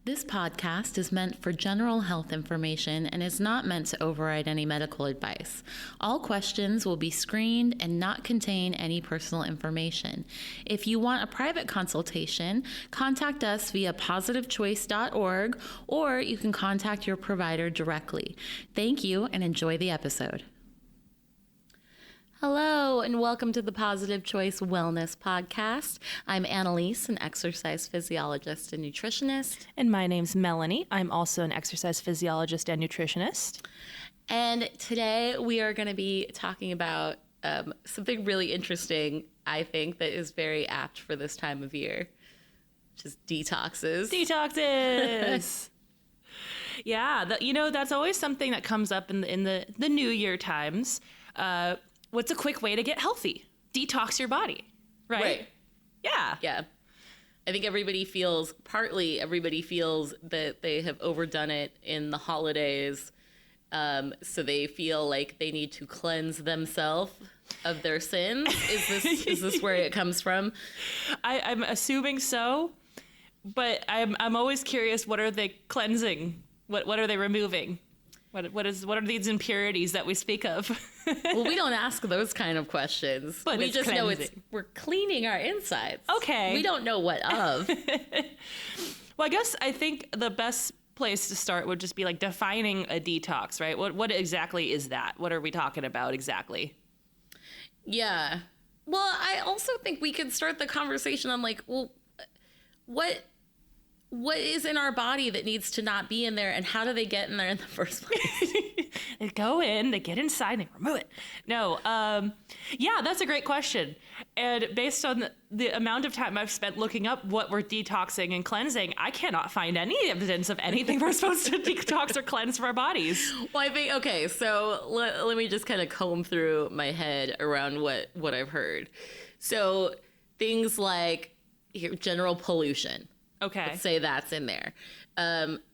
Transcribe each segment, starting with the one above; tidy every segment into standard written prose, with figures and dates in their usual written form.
This podcast is meant for general health information and is not meant to override any medical advice. All questions will be screened and not contain any personal information. If you want a private consultation, contact us via positivechoice.org, or you can contact your provider directly. Thank you and enjoy the episode. Hello, and welcome to the Positive Choice Wellness Podcast. I'm Anneliese, an exercise physiologist and nutritionist. And my name's Melanie. I'm also an exercise physiologist and nutritionist. And today we are going to be talking about something really interesting, I think, that is very apt for this time of year, which is detoxes. Detoxes! Yeah, that's always something that comes up in the New Year times. What's a quick way to get healthy? Detox your body, right? Yeah. Yeah. I think everybody feels that they have overdone it in the holidays. So they feel like they need to cleanse themselves of their sins. Is this where it comes from? I'm assuming so, but I'm always curious, what are they cleansing? What are they removing? What are these impurities that we speak of? Well, we don't ask those kind of questions. But we just know we're cleaning our insides. Okay. We don't know what of. Well, I think the best place to start would just be like defining a detox, right? What exactly is that? What are we talking about exactly? Yeah. Well, I also think we could start the conversation on like, well, what is in our body that needs to not be in there, and how do they get in there in the first place? They go in, they get inside, they remove it. No, yeah, that's a great question. And based on the amount of time I've spent looking up what we're detoxing and cleansing, I cannot find any evidence of anything we're supposed to detox or cleanse from our bodies. Well, I think, okay, so let me just kind of comb through my head around what I've heard. So things like general pollution. Okay. Let's say that's in there.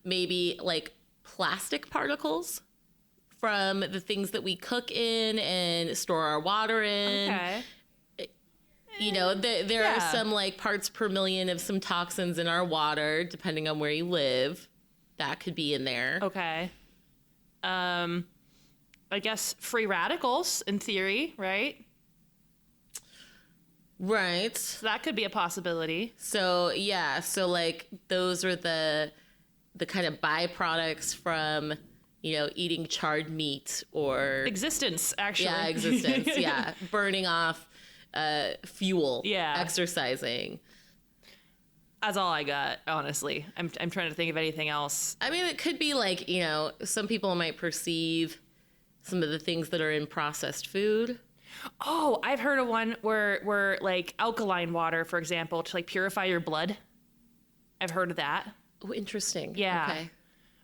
Maybe like plastic particles from the things that we cook in and store our water in. Okay. You know, there are some like parts per million of some toxins in our water, depending on where you live. That could be in there. Okay. I guess free radicals in theory, right? Right. So that could be a possibility. So, yeah. So, like, those are the kind of byproducts from, eating charred meat or... Existence, actually. Yeah, existence. Yeah. Burning off fuel. Yeah. Exercising. That's all I got, honestly. I'm trying to think of anything else. I mean, it could be like, some people might perceive some of the things that are in processed food. Oh, I've heard of one where like alkaline water, for example, to like purify your blood. I've heard of that. Oh, interesting. Yeah. Okay.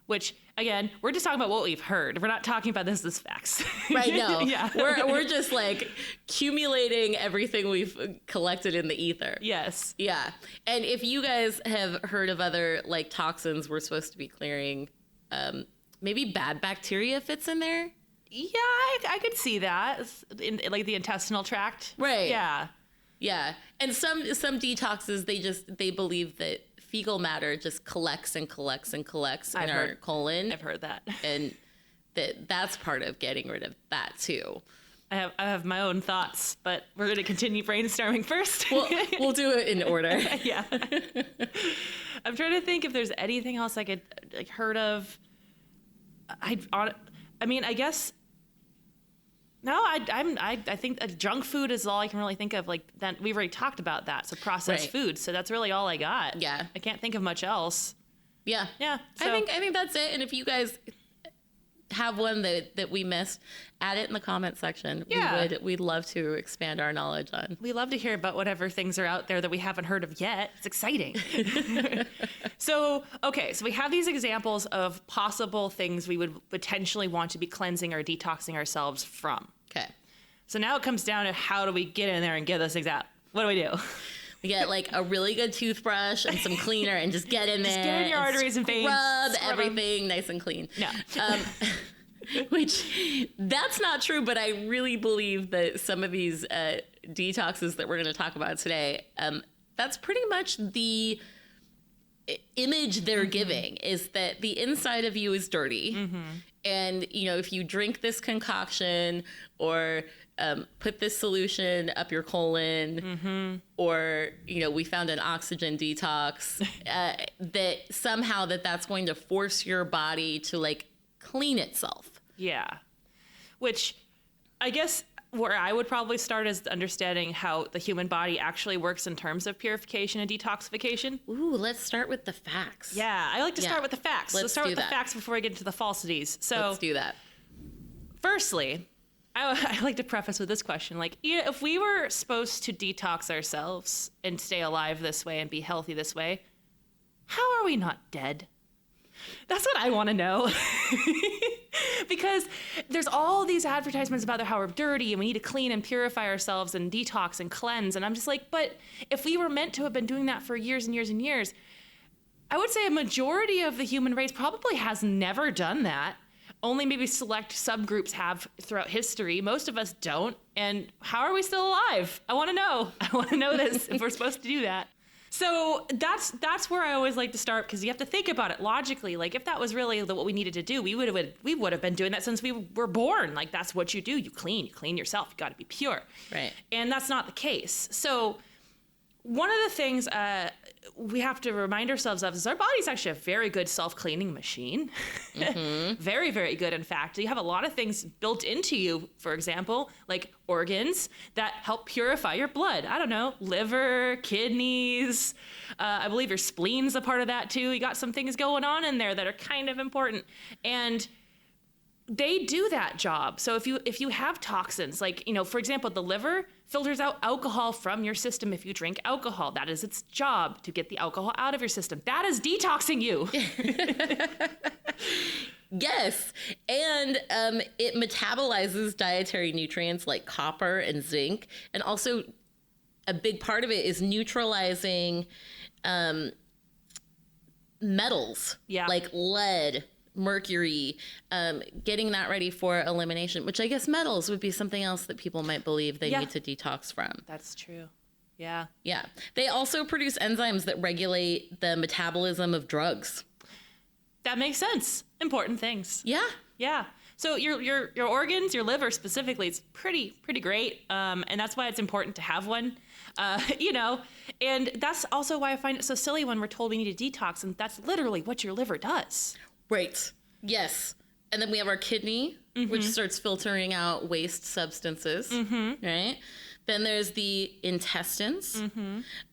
Which, again, we're just talking about what we've heard. We're not talking about this as facts. Right, no. Yeah. We're just like accumulating everything we've collected in the ether. Yes. Yeah. And if you guys have heard of other like toxins we're supposed to be clearing, maybe bad bacteria fits in there. Yeah, I could see that in like the intestinal tract. Right. Yeah. Yeah. And some detoxes, they believe that fecal matter just collects and collects and collects in our colon. I've heard that. And that's part of getting rid of that too. I have my own thoughts, but we're going to continue brainstorming first. We'll do it in order. Yeah. I'm trying to think if there's anything else I could like heard of. I mean, I guess. No, I think junk food is all I can really think of. Like that, we've already talked about that. So processed food. So that's really all I got. Yeah, I can't think of much else. Yeah, yeah. So. I think that's it. And if you guys have one that we missed, add it in the comment section. Yeah, we'd love to expand our knowledge on. We love to hear about whatever things are out there that we haven't heard of yet. It's exciting. So we have these examples of possible things we would potentially want to be cleansing or detoxing ourselves from. Okay. So now it comes down to how do we get in there and get this things out? What do we do? We get like a really good toothbrush and some cleaner and just get in there. Just get in your arteries and veins. Scrub everything nice and clean. No. Which, that's not true, but I really believe that some of these detoxes that we're going to talk about today, that's pretty much the image they're giving is that the inside of you is dirty. And, you know, if you drink this concoction or put this solution up your colon or, you know, we found an oxygen detox, that somehow that's going to force your body to like clean itself. Yeah. Which I guess where I would probably start is understanding how the human body actually works in terms of purification and detoxification. Ooh, let's start with the facts. Yeah, I like to start with the facts. Let's start with the facts before we get into the falsities. So let's do that. Firstly, I like to preface with this question. Like, if we were supposed to detox ourselves and stay alive this way and be healthy this way, how are we not dead? That's what I want to know. Because there's all these advertisements about how we're dirty and we need to clean and purify ourselves and detox and cleanse. And I'm just like, but if we were meant to have been doing that for years and years and years, I would say a majority of the human race probably has never done that. Only maybe select subgroups have throughout history. Most of us don't. And how are we still alive? I want to know. I want to know this if we're supposed to do that. So that's where I always like to start, because you have to think about it logically. Like, if that was really what we needed to do, we would have been doing that since we were born. Like, that's what you do. You clean yourself. You got to be pure. Right. And that's not the case. So one of the things we have to remind ourselves of is our body's actually a very good self-cleaning machine. Very, very good, in fact. You have a lot of things built into you, for example, like organs that help purify your blood. I don't know, liver, kidneys. I believe your spleen's a part of that, too. You got some things going on in there that are kind of important. And they do that job. So if you have toxins, like, you know, for example, the liver filters out alcohol from your system if you drink alcohol. That is its job, to get the alcohol out of your system. That is detoxing you. Yes. And it metabolizes dietary nutrients like copper and zinc. And also a big part of it is neutralizing metals like lead, mercury, getting that ready for elimination, which I guess metals would be something else that people might believe they need to detox from. That's true. Yeah. Yeah. They also produce enzymes that regulate the metabolism of drugs. That makes sense. Important things. Yeah. Yeah. So your organs, your liver specifically, it's pretty great. And that's why it's important to have one. You know, and that's also why I find it so silly when we're told we need a detox, and that's literally what your liver does. Right. Yes. And then we have our kidney, which starts filtering out waste substances, right? Then there's the intestines,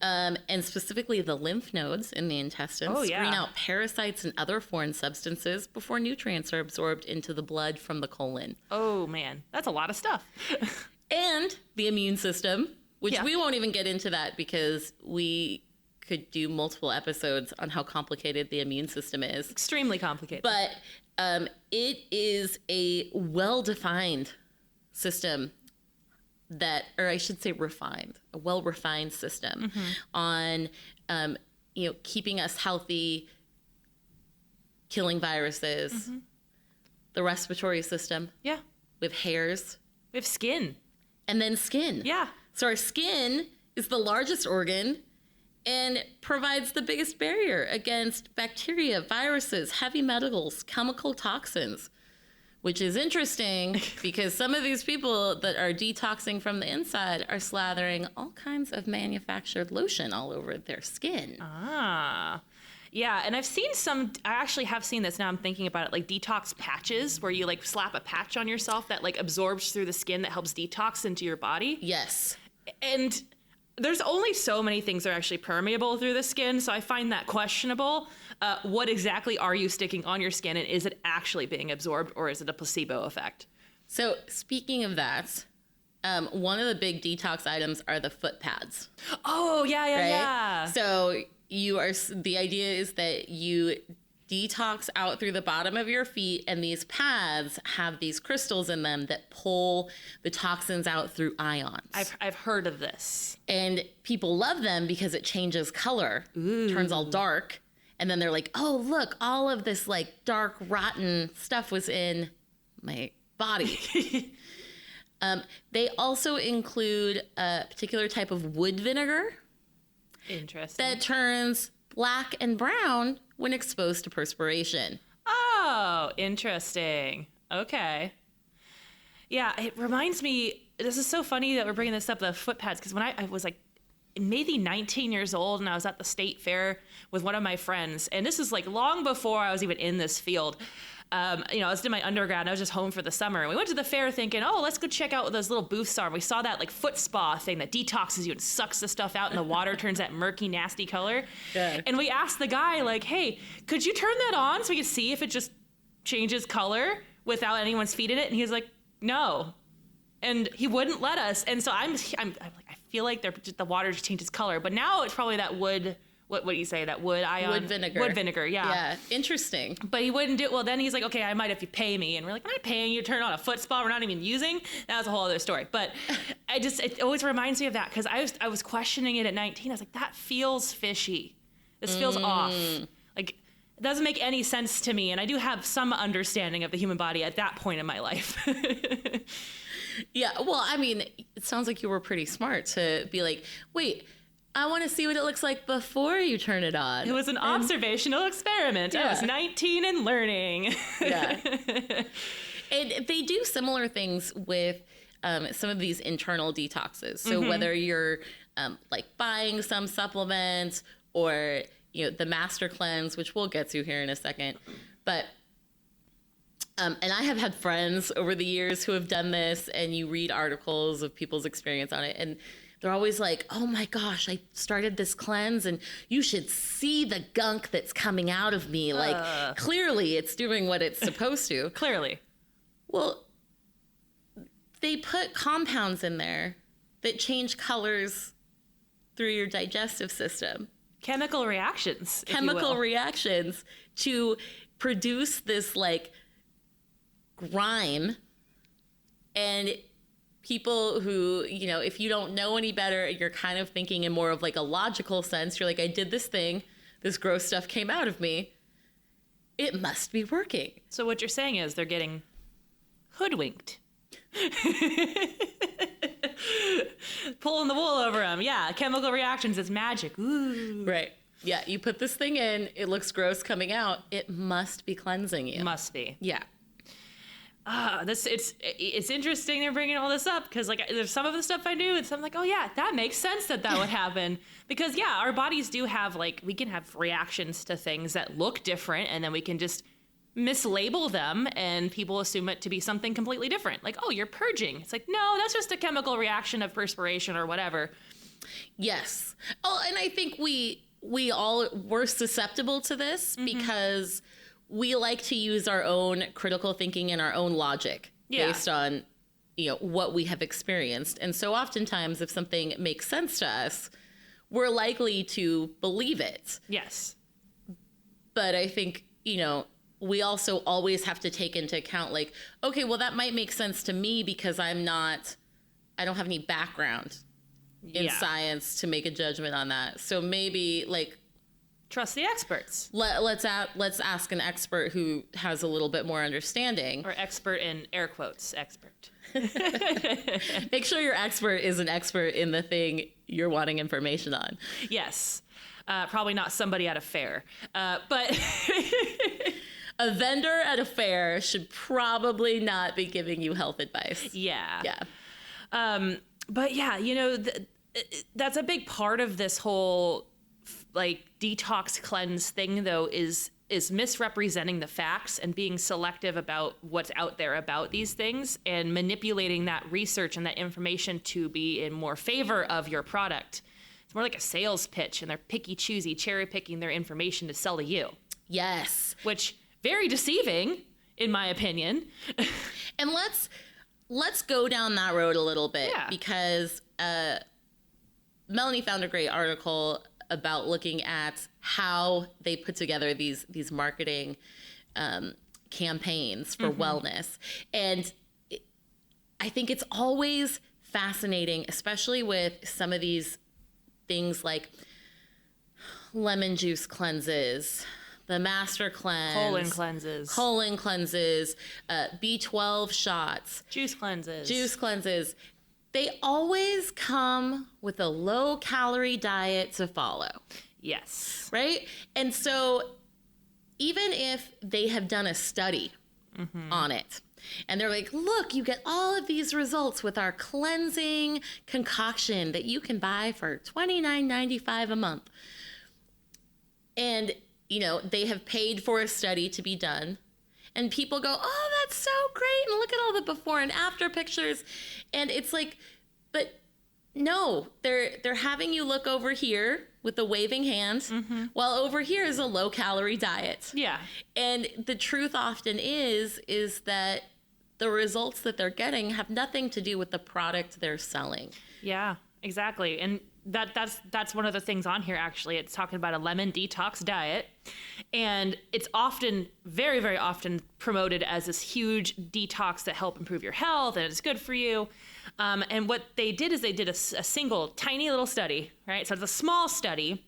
and specifically the lymph nodes in the intestines. Screen out parasites and other foreign substances before nutrients are absorbed into the blood from the colon. Oh, man. That's a lot of stuff. And the immune system, which we won't even get into that because we could do multiple episodes on how complicated the immune system is. Extremely complicated. But it is a well-defined system that, or I should say refined, a well-refined system on, you know, keeping us healthy, killing viruses, the respiratory system. Yeah. We have hairs. We have skin. And then skin. Yeah. So our skin is the largest organ and provides the biggest barrier against bacteria, viruses, heavy metals, chemical toxins, which is interesting because some of these people that are detoxing from the inside are slathering all kinds of manufactured lotion all over their skin. Ah. Yeah, and I've seen I actually have seen this, now I'm thinking about it, like detox patches where you like slap a patch on yourself that like absorbs through the skin that helps detox into your body. Yes. And there's only so many things that are actually permeable through the skin, so I find that questionable. What exactly are you sticking on your skin, and is it actually being absorbed, or is it a placebo effect? So speaking of that, one of the big detox items are the foot pads. Oh, yeah. So the idea is that you detox out through the bottom of your feet, and these pads have these crystals in them that pull the toxins out through ions. I've heard of this. And people love them because it changes color, turns all dark, and then they're like, oh, look, all of this like dark, rotten stuff was in my body. They also include a particular type of wood vinegar. Interesting. That turns black and brown when exposed to perspiration. Oh, interesting. Okay. Yeah, it reminds me, this is so funny that we're bringing this up, the foot pads, because when I was like maybe 19 years old and I was at the state fair with one of my friends, and this is like long before I was even in this field. I was doing my undergrad and I was just home for the summer. And we went to the fair thinking, oh, let's go check out what those little booths are. And we saw that like foot spa thing that detoxes you and sucks the stuff out and the water turns that murky, nasty color. Yeah. And we asked the guy like, hey, could you turn that on so we could see if it just changes color without anyone's feet in it? And he was like, no. And he wouldn't let us. And so I'm like, I feel like the water just changes color. But now it's probably that wood. What do you say? That wood ion? Wood vinegar. Wood vinegar, yeah. Yeah, interesting. But he wouldn't do it. Well, then he's like, okay, I might if you pay me. And we're like, we're not paying you to turn on a foot spa we're not even using. That was a whole other story. But it always reminds me of that because I was questioning it at 19. I was like, that feels fishy. This feels off. Like, it doesn't make any sense to me. And I do have some understanding of the human body at that point in my life. Yeah, well, I mean, it sounds like you were pretty smart to be like, wait, I want to see what it looks like before you turn it on. It was an observational experiment. Yeah. I was 19 and learning. Yeah. And they do similar things with some of these internal detoxes. So whether you're like buying some supplements or, the master cleanse, which we'll get to here in a second. But and I have had friends over the years who have done this, and you read articles of people's experience on it, and they're always like, oh my gosh, I started this cleanse and you should see the gunk that's coming out of me. Like, clearly it's doing what it's supposed to. Clearly. Well, they put compounds in there that change colors through your digestive system. Chemical reactions. Chemical reactions to produce this like grime. And people who, if you don't know any better, you're kind of thinking in more of like a logical sense. You're like, I did this thing. This gross stuff came out of me. It must be working. So what you're saying is they're getting hoodwinked. Pulling the wool over them. Yeah, chemical reactions. It's magic. Ooh. Right. Yeah, you put this thing in. It looks gross coming out. It must be cleansing you. Must be. Yeah. It's interesting they're bringing all this up because like there's some of the stuff I do and some like, oh yeah, that makes sense that would happen because yeah, our bodies do have like, we can have reactions to things that look different and then we can just mislabel them and people assume it to be something completely different. Like, oh, you're purging. It's like, no, that's just a chemical reaction of perspiration or whatever. Yes. Oh, and I think we all were susceptible to this because we like to use our own critical thinking and our own logic based on, what we have experienced. And so oftentimes if something makes sense to us, we're likely to believe it. Yes. But I think, we also always have to take into account like, okay, well, that might make sense to me because I don't have any background in science to make a judgment on that. So maybe like, trust the experts. Let's ask an expert who has a little bit more understanding. Or expert in air quotes, expert. Make sure your expert is an expert in the thing you're wanting information on. Yes. Probably not somebody at a fair. But a vendor at a fair should probably not be giving you health advice. Yeah. Yeah. But yeah, that's a big part of this whole like detox cleanse thing though is misrepresenting the facts and being selective about what's out there about these things and manipulating that research and that information to be in more favor of your product. It's more like a sales pitch and they're picky choosy, cherry picking their information to sell to you. Yes. Which very deceiving in my opinion. And let's go down that road a little bit because Melanie found a great article about looking at how they put together these marketing campaigns for wellness. And I think it's always fascinating, especially with some of these things like lemon juice cleanses, the master cleanse, colon cleanses, B12 shots, juice cleanses. They always come with a low-calorie diet to follow. Yes. Right? And so even if they have done a study on it, and they're like, look, you get all of these results with our cleansing concoction that you can buy for $29.95 a month. And, you know, they have paid for a study to be done. And people go, oh, that's so great. And look at all the before and after pictures. And it's like, but no, they're having you look over here with the waving hand, while over here is a low-calorie diet. Yeah. And the truth often is that the results that they're getting have nothing to do with the product they're selling. Yeah, exactly. And that's one of the things on here, actually. It's talking about a lemon detox diet. And it's often, very, very often promoted as this huge detox that help improve your health and it's good for you. And what they did is they did a single tiny little study, right? So it's a small study.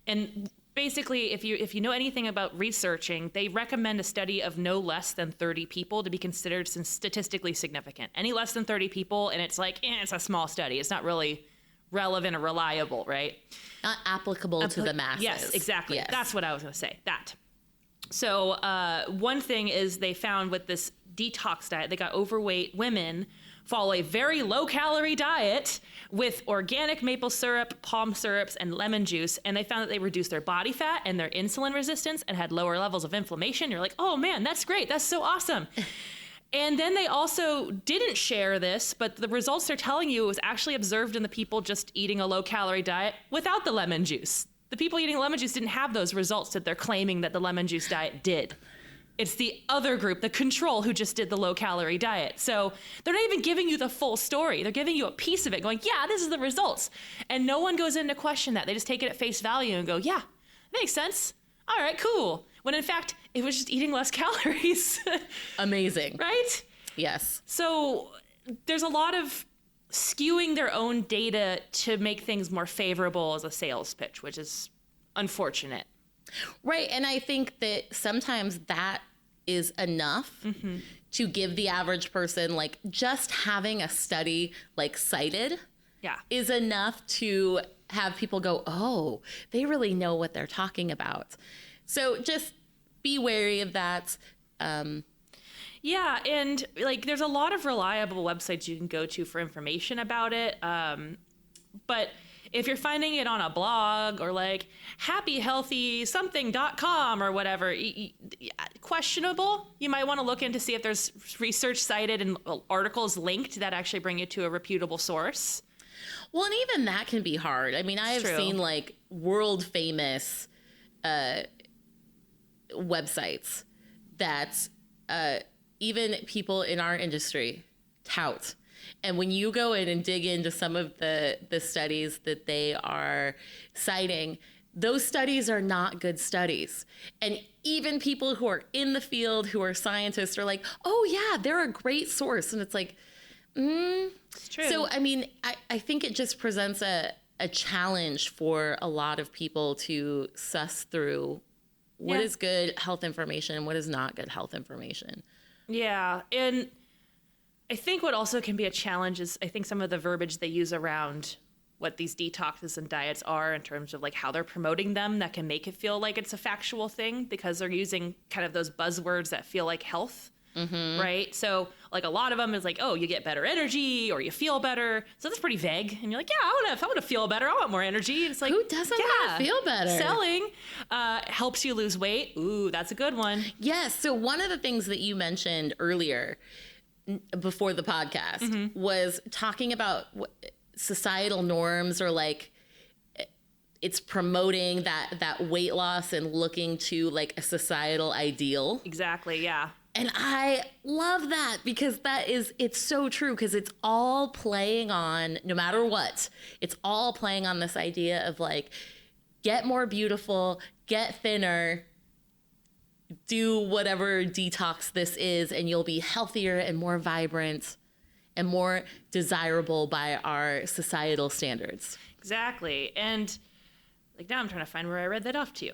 And basically, if you know anything about researching, they recommend a study of no less than 30 people to be considered statistically significant. Any less than 30 people, and it's like, it's a small study. It's not really relevant or reliable, right? Not applicable to the masses. Yes, exactly. Yes. That's what I was going to say, that. So one thing is they found with this detox diet, they got overweight women follow a very low-calorie diet with organic maple syrup, palm syrups, and lemon juice, and they found that they reduced their body fat and their insulin resistance and had lower levels of inflammation. You're like, oh man, that's great. That's so awesome. And then they also didn't share this, but the results they're telling you was actually observed in the people just eating a low-calorie diet without the lemon juice. The people eating lemon juice didn't have those results that they're claiming that the lemon juice diet did. It's the other group, the control, who just did the low-calorie diet. So they're not even giving you the full story. They're giving you a piece of it, going, yeah, this is the results. And no one goes in to question that. They just take it at face value and go, yeah, that makes sense. All right, cool. When in fact, it was just eating less calories. Amazing. Right? Yes. So there's a lot of skewing their own data to make things more favorable as a sales pitch, which is unfortunate. Right. And I think that sometimes that is enough to give the average person, like, just having a study like cited is enough to have people go, oh, they really know what they're talking about. So just be wary of that. Yeah, and like there's a lot of reliable websites you can go to for information about it. But if you're finding it on a blog or like happyhealthysomething.com or whatever, questionable, you might want to look into see if there's research cited and articles linked that actually bring you to a reputable source. Well, and even that can be hard. I mean, I have seen like world famous websites that even people in our industry tout. And when you go in and dig into some of the studies that they are citing, those studies are not good studies. And even people who are in the field, who are scientists, are like, oh yeah, they're a great source. And it's like, It's true. So, I mean, I think it just presents a challenge for a lot of people to suss through what is good health information and what is not good health information. Yeah, and I think what also can be a challenge is I think some of the verbiage they use around what these detoxes and diets are in terms of like how they're promoting them that can make it feel like it's a factual thing because they're using kind of those buzzwords that feel like health, right? So like a lot of them is like, oh, you get better energy or you feel better. So that's pretty vague. And you're like, yeah, I want to feel better. I want more energy. And it's like, who doesn't want to feel better? Selling helps you lose weight. Ooh, that's a good one. Yes. So one of the things that you mentioned earlier before the podcast was talking about societal norms, or like it's promoting that weight loss and looking to like a societal ideal. Exactly. Yeah. And I love that because it's so true, because it's all playing on, no matter what, it's all playing on this idea of like, get more beautiful, get thinner, do whatever detox this is, and you'll be healthier and more vibrant and more desirable by our societal standards. Exactly. And Like now I'm trying to find where I read that off to you.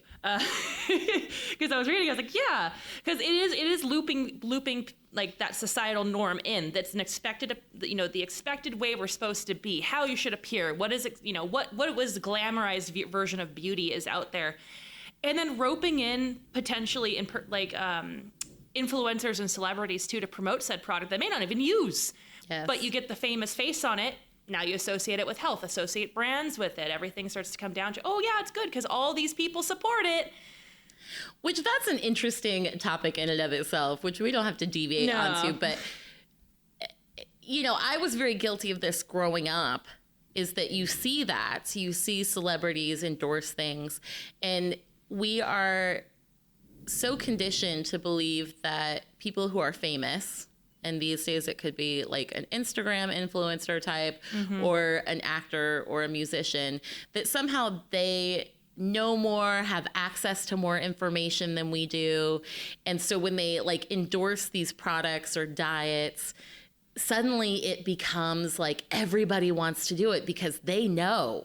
Because I was reading, I was like, yeah, because it is looping like that societal norm in. That's an expected, the expected way we're supposed to be, how you should appear. What is it, what was the glamorized version of beauty is out there. And then roping in potentially influencers and celebrities too to promote said product they may not even use. Yes. But you get the famous face on it. Now you associate it with health, associate brands with it. Everything starts to come down to, oh yeah, it's good because all these people support it. Which that's an interesting topic in and of itself, which we don't have to deviate onto. But, I was very guilty of this growing up, is that you see celebrities endorse things, and we are so conditioned to believe that people who are famous, and these days it could be like an Instagram influencer type or an actor or a musician, that somehow they know more, have access to more information than we do. And so when they endorse these products or diets, suddenly it becomes like everybody wants to do it because they know.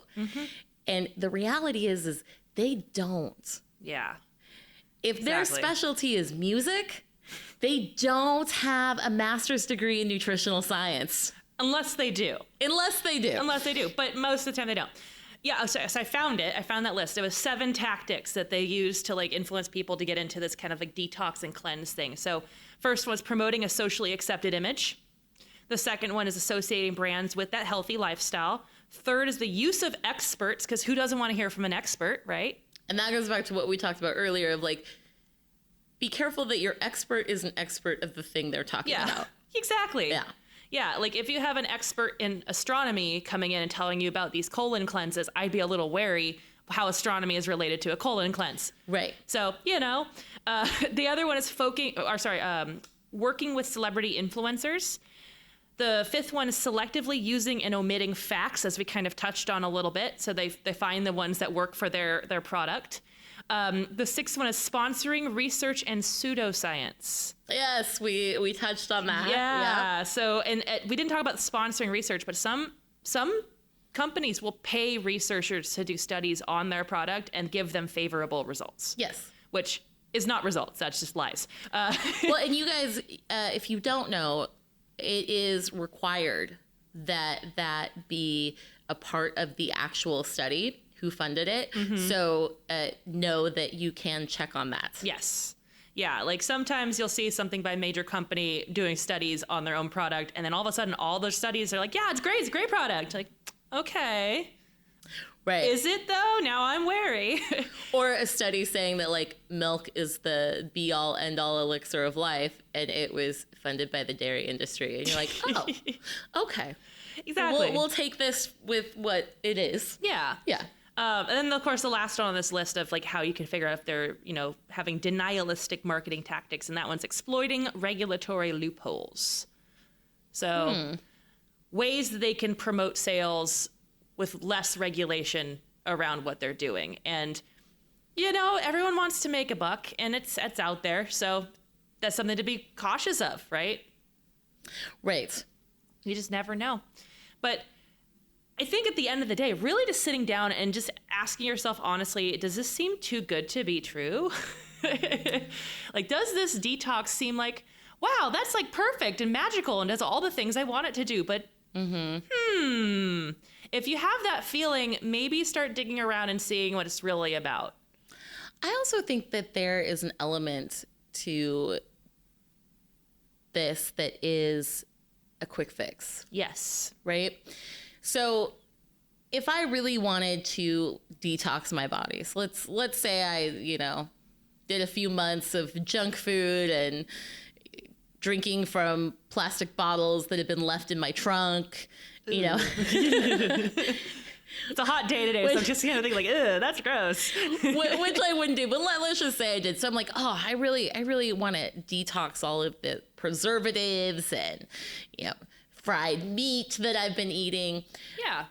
And the reality is they don't. Yeah. If their specialty is music, they don't have a master's degree in nutritional science. Unless they do. But most of the time they don't. Yeah, so I found it. I found that list. It was 7 tactics that they use to influence people to get into this kind of detox and cleanse thing. So first was promoting a socially accepted image. The second one is associating brands with that healthy lifestyle. Third is the use of experts, because who doesn't want to hear from an expert, right? And that goes back to what we talked about earlier of be careful that your expert is an expert of the thing they're talking about. Exactly. Yeah. Yeah, if you have an expert in astronomy coming in and telling you about these colon cleanses, I'd be a little wary how astronomy is related to a colon cleanse. Right. So, the other one is working with celebrity influencers. The fifth one is selectively using and omitting facts, as we kind of touched on a little bit. So they find the ones that work for their product. The sixth one is sponsoring research and pseudoscience. Yes, we touched on that. Yeah. So, and we didn't talk about sponsoring research, but some companies will pay researchers to do studies on their product and give them favorable results. Yes. Which is not results. That's just lies. Well, and you guys, if you don't know, it is required that be a part of the actual study, who funded it. So know that you can check on that. Yes. Yeah, sometimes you'll see something by a major company doing studies on their own product, and then all of a sudden all those studies are yeah, it's a great product. Okay. Right. Is it though? Now I'm wary. Or a study saying that milk is the be all end all elixir of life, and it was funded by the dairy industry. And you're oh, okay. Exactly. We'll take this with what it is. Yeah. Yeah. And then, of course, the last one on this list of how you can figure out if they're, having denialistic marketing tactics. And that one's exploiting regulatory loopholes. So ways that they can promote sales with less regulation around what they're doing. And, everyone wants to make a buck, and it's out there. So that's something to be cautious of, right? Right. You just never know. But I think at the end of the day, really just sitting down and just asking yourself honestly, does this seem too good to be true? Does this detox seem wow, that's perfect and magical and does all the things I want it to do? But if you have that feeling, maybe start digging around and seeing what it's really about. I also think that there is an element to this that is a quick fix. Yes. Right? So if I really wanted to detox my body, so let's say I, did a few months of junk food and drinking from plastic bottles that had been left in my trunk, It's a hot day today, so I'm just kind of thinking ugh, that's gross. Which I wouldn't do, but let's just say I did. So I'm I really want to detox all of the preservatives and, fried meat that I've been eating. Yeah.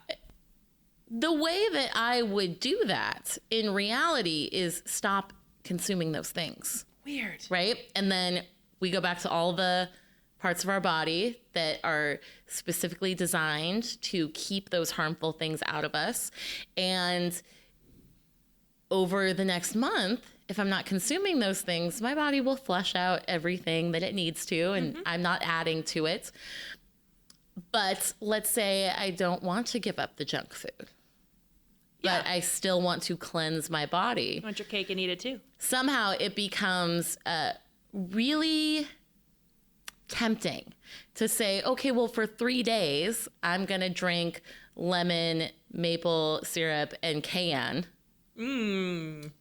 The way that I would do that in reality is stop consuming those things. Weird. Right? And then we go back to all the parts of our body that are specifically designed to keep those harmful things out of us. And over the next month, if I'm not consuming those things, my body will flush out everything that it needs to, and I'm not adding to it. But let's say I don't want to give up the junk food, but I still want to cleanse my body. You want your cake and eat it too. Somehow it becomes really tempting to say, okay, well, for 3 days, I'm going to drink lemon, maple syrup, and cayenne. And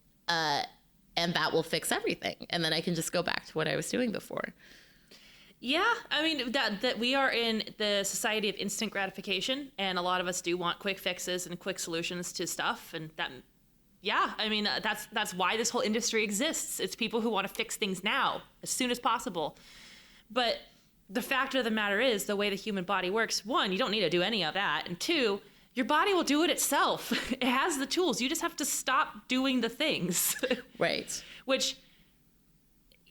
that will fix everything. And then I can just go back to what I was doing before. Yeah, I mean, that we are in the society of instant gratification, and a lot of us do want quick fixes and quick solutions to stuff. And that, yeah, I mean, that's why this whole industry exists. It's people who want to fix things now, as soon as possible. But the fact of the matter is, the way the human body works, one, you don't need to do any of that. And two, your body will do it itself. It has the tools. You just have to stop doing the things. Right. Which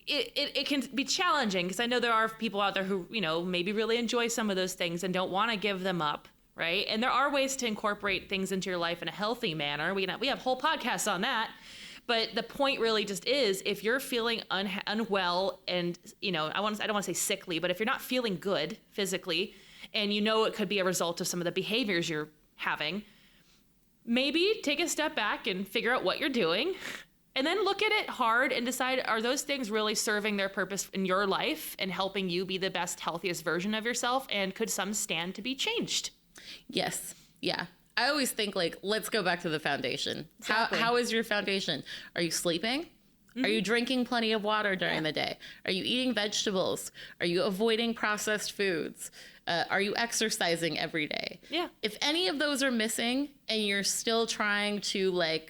it can be challenging, because I know there are people out there who, maybe really enjoy some of those things and don't want to give them up. Right. And there are ways to incorporate things into your life in a healthy manner. We have whole podcasts on that. But the point really just is, if you're feeling unwell and, I don't want to say sickly, but if you're not feeling good physically, and it could be a result of some of the behaviors you're having, maybe take a step back and figure out what you're doing, and then look at it hard and decide, are those things really serving their purpose in your life and helping you be the best, healthiest version of yourself? And could some stand to be changed? Yes. Yeah. I always think, let's go back to the foundation. Exactly. How is your foundation? Are you sleeping? Are you drinking plenty of water during the day? Are you eating vegetables? Are you avoiding processed foods? Are you exercising every day? Yeah. If any of those are missing and you're still trying to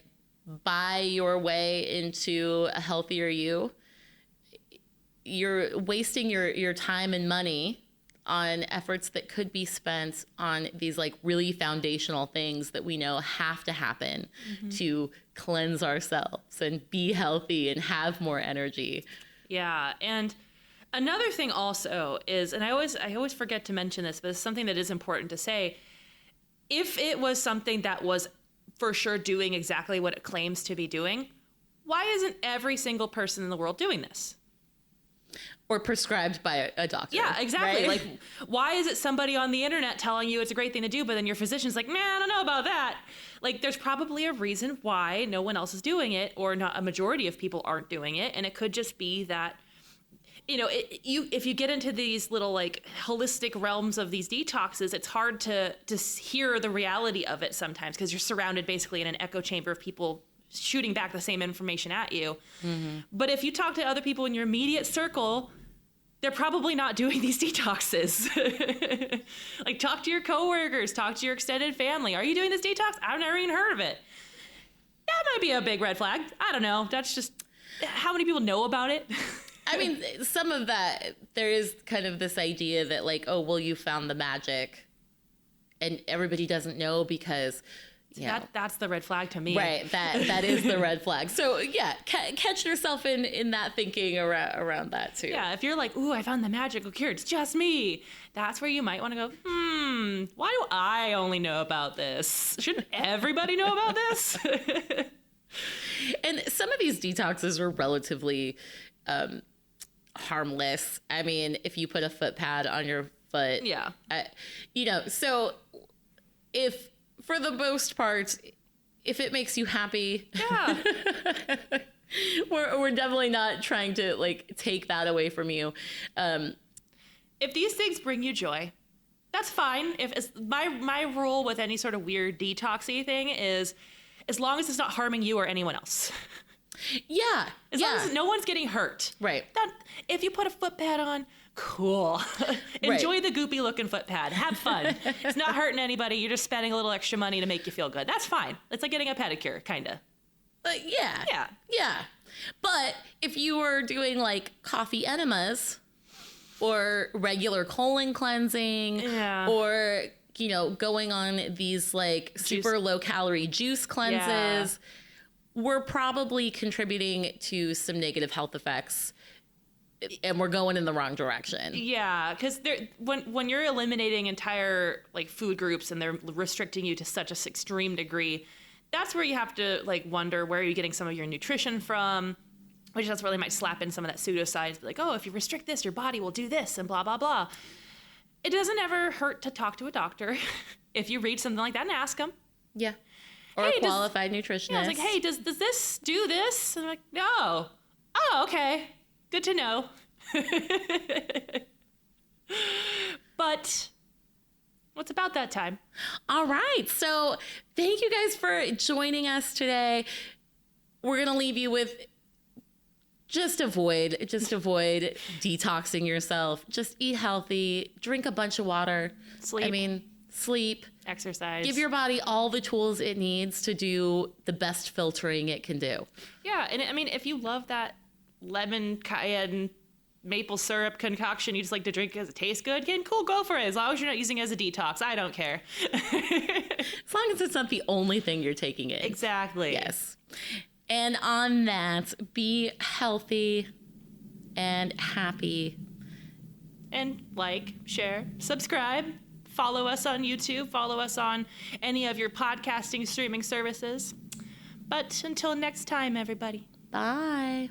buy your way into a healthier you, you're wasting your time and money on efforts that could be spent on these really foundational things that we know have to happen to cleanse ourselves and be healthy and have more energy. Yeah. And another thing also is, and I always forget to mention this, but it's something that is important to say. If it was something that was for sure doing exactly what it claims to be doing, why isn't every single person in the world doing this? Or prescribed by a doctor. Yeah, exactly. Right? Why is it somebody on the internet telling you it's a great thing to do, but then your physician's like, I don't know about that. There's probably a reason why no one else is doing it, or not a majority of people aren't doing it. And it could just be that, if you get into these little holistic realms of these detoxes, it's hard to hear the reality of it sometimes, because you're surrounded basically in an echo chamber of people shooting back the same information at you. But if you talk to other people in your immediate circle, they're probably not doing these detoxes. Talk to your coworkers, talk to your extended family. Are you doing this detox? I've never even heard of it. That might be a big red flag. I don't know. That's just, how many people know about it? I mean, some of that, there is kind of this idea that you found the magic, and everybody doesn't know because that's the red flag to me. Right. That is the red flag. So yeah, catch yourself in that thinking around that too. Yeah. If you're ooh, I found the magical cure, it's just me. That's where you might want to go, why do I only know about this? Shouldn't everybody know about this? And some of these detoxes are relatively harmless. I mean, if you put a foot pad on your foot, yeah. So if, for the most part, if it makes you happy, yeah, we're definitely not trying to take that away from you. If these things bring you joy, that's fine. My rule with any sort of weird detoxy thing is, as long as it's not harming you or anyone else. Yeah. As long as no one's getting hurt. Right. If you put a foot pad on, cool. Enjoy the goopy looking foot pad. Have fun. It's not hurting anybody. You're just spending a little extra money to make you feel good. That's fine. It's like getting a pedicure, kind of. Yeah. But if you were doing coffee enemas or regular colon cleansing or, going on these super low calorie juice cleanses, we're probably contributing to some negative health effects, and we're going in the wrong direction. Yeah, because when you're eliminating entire food groups and they're restricting you to such an extreme degree, that's where you have to like wonder where are you getting some of your nutrition from, which that's where they might slap in some of that pseudoscience, like, oh, if you restrict this, your body will do this and blah, blah, blah. It doesn't ever hurt to talk to a doctor if you read something like that and ask them. Yeah. Or a qualified nutritionist. Yeah, I was like, hey, does this do this? And I'm like, no. Oh, okay. Good to know. But what's about that time? All right. So thank you guys for joining us today. We're going to leave you with just avoid detoxing yourself. Just eat healthy, drink a bunch of water. Sleep. Exercise. Give your body all the tools it needs to do the best filtering it can do. Yeah. And I mean, if you love that lemon cayenne maple syrup concoction you just like to drink because it tastes good, cool, go for it. As long as you're not using it as a detox, I don't care. As long as it's not the only thing you're taking in. Exactly. Yes. And on that, be healthy and happy. And like, share, subscribe, follow us on YouTube, follow us on any of your podcasting streaming services. But until next time, everybody. Bye.